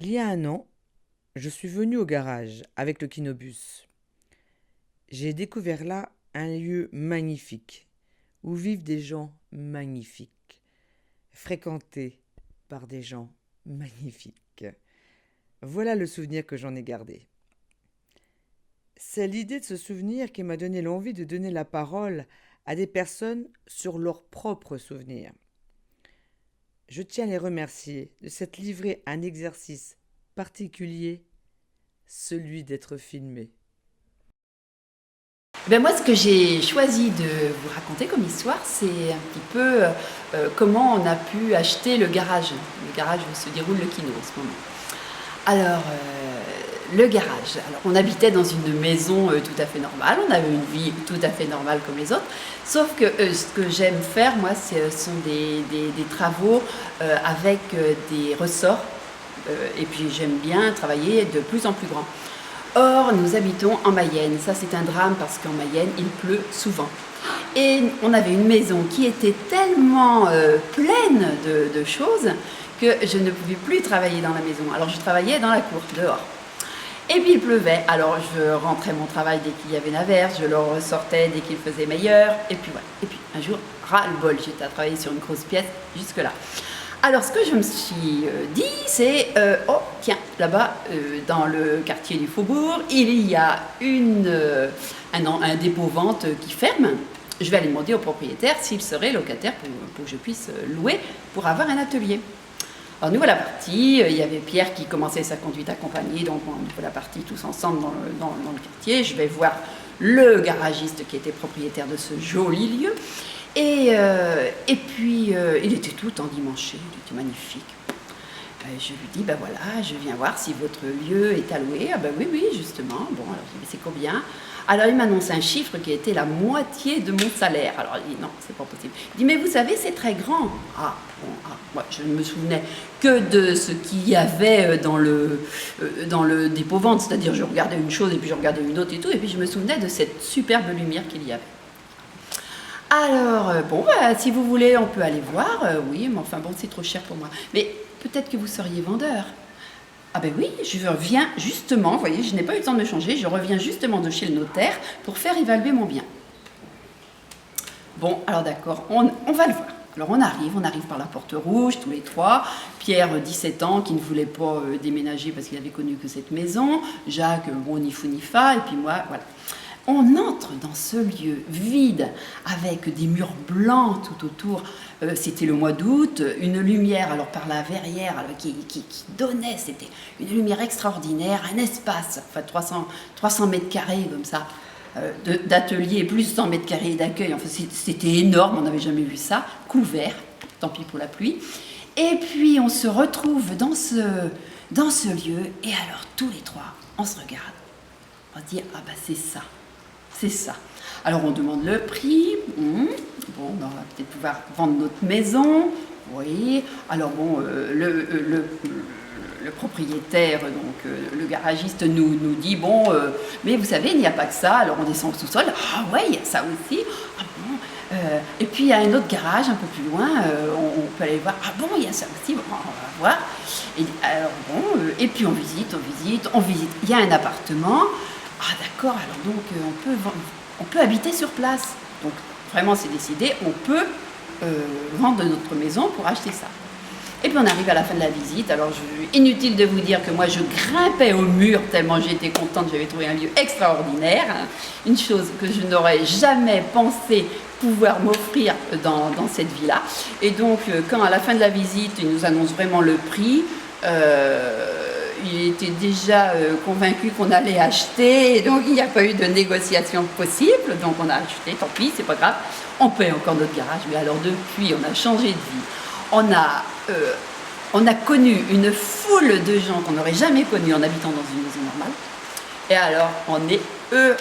Il y a un an, je suis venu au garage avec le Kinobus. J'ai découvert là un lieu magnifique, où vivent des gens magnifiques, fréquentés par des gens magnifiques. Voilà le souvenir que j'en ai gardé. C'est l'idée de ce souvenir qui m'a donné l'envie de donner la parole à des personnes sur leurs propres souvenirs. Je tiens à les remercier de s'être livrés à un exercice particulier, celui d'être filmé. Ben moi, ce que j'ai choisi de vous raconter comme histoire, c'est un petit peu comment on a pu acheter le garage où se déroule le kino en ce moment. Alors, le garage. Alors, on habitait dans une maison tout à fait normale, on avait une vie tout à fait normale comme les autres, sauf que ce que j'aime faire, moi, ce sont des travaux avec des ressorts, et puis j'aime bien travailler de plus en plus grand. Or, nous habitons en Mayenne. Ça, c'est un drame parce qu'en Mayenne, il pleut souvent. Et on avait une maison qui était tellement pleine de choses que je ne pouvais plus travailler dans la maison. Alors, je travaillais dans la cour, dehors. Et puis, il pleuvait. Alors, je rentrais mon travail dès qu'il y avait une averse, je le ressortais dès qu'il faisait meilleur. Et puis, voilà. Et puis, un jour, ras-le-bol, j'étais à travailler sur une grosse pièce jusque-là. Alors, ce que je me suis dit, c'est oh, tiens, là-bas, dans le quartier du Faubourg, il y a un dépôt-vente qui ferme. Je vais aller demander au propriétaire s'il serait locataire pour que je puisse louer pour avoir un atelier. Alors, nous voilà partis. Il y avait Pierre qui commençait sa conduite accompagnée, donc nous voilà partis tous ensemble dans le quartier. Je vais voir le garagiste qui était propriétaire de ce joli lieu. Et puis, il était tout endimanché, il était magnifique. Je lui dis, ben voilà, je viens voir si votre lieu est alloué. Ah ben oui, oui, justement. Bon, alors je dis, mais c'est combien? Alors il m'annonce un chiffre qui était la moitié de mon salaire. Alors il dit, non, c'est pas possible. Il dit, mais vous savez, c'est très grand. Ah, bon, moi je ne me souvenais que de ce qu'il y avait dans le dépôt-vente. C'est-à-dire, je regardais une chose et puis je regardais une autre et tout. Et puis je me souvenais de cette superbe lumière qu'il y avait. Alors, bon, bah, si vous voulez, on peut aller voir. Oui, mais enfin, bon, c'est trop cher pour moi. Mais peut-être que vous seriez vendeur. Ah ben oui, je reviens justement, vous voyez, je n'ai pas eu le temps de me changer, je reviens justement de chez le notaire pour faire évaluer mon bien. Bon, alors d'accord, on va le voir. Alors on arrive par la porte rouge, tous les trois. Pierre, 17 ans, qui ne voulait pas déménager parce qu'il avait connu que cette maison. Jacques, bon, ni fou ni fa, et puis moi, voilà. On entre dans ce lieu vide avec des murs blancs tout autour. C'était le mois d'août, une lumière alors par la verrière alors, qui donnait, c'était une lumière extraordinaire, un espace, enfin 300 mètres carrés comme ça, d'atelier, plus 100 mètres carrés d'accueil. Enfin, c'était énorme, on n'avait jamais vu ça, couvert, tant pis pour la pluie. Et puis on se retrouve dans ce lieu, et alors tous les trois, on se regarde, on se dit, ah bah c'est ça. C'est ça. Alors on demande le prix. Bon, on va peut-être pouvoir vendre notre maison. Oui. Alors bon, le propriétaire, donc le garagiste nous dit bon, mais vous savez, il n'y a pas que ça. Alors on descend au sous-sol. Ah ouais, il y a ça aussi. Ah bon. Et puis il y a un autre garage un peu plus loin. On peut aller voir. Ah bon, il y a ça aussi. Bon, on va voir. Et alors bon, et puis on visite. Il y a un appartement. Ah d'accord, alors donc on peut habiter sur place. Donc vraiment c'est décidé, on peut vendre notre maison pour acheter ça. Et puis on arrive à la fin de la visite, alors inutile de vous dire que moi je grimpais au mur tellement j'étais contente, j'avais trouvé un lieu extraordinaire, une chose que je n'aurais jamais pensé pouvoir m'offrir dans cette vie-là. Et donc quand à la fin de la visite ils nous annoncent vraiment le prix, il était déjà convaincu qu'on allait acheter, et donc il n'y a pas eu de négociation possible, donc on a acheté, tant pis, c'est pas grave, on paye encore notre garage, mais alors depuis on a changé de vie, on a connu une foule de gens qu'on n'aurait jamais connus en habitant dans une maison normale, et alors on est heureux.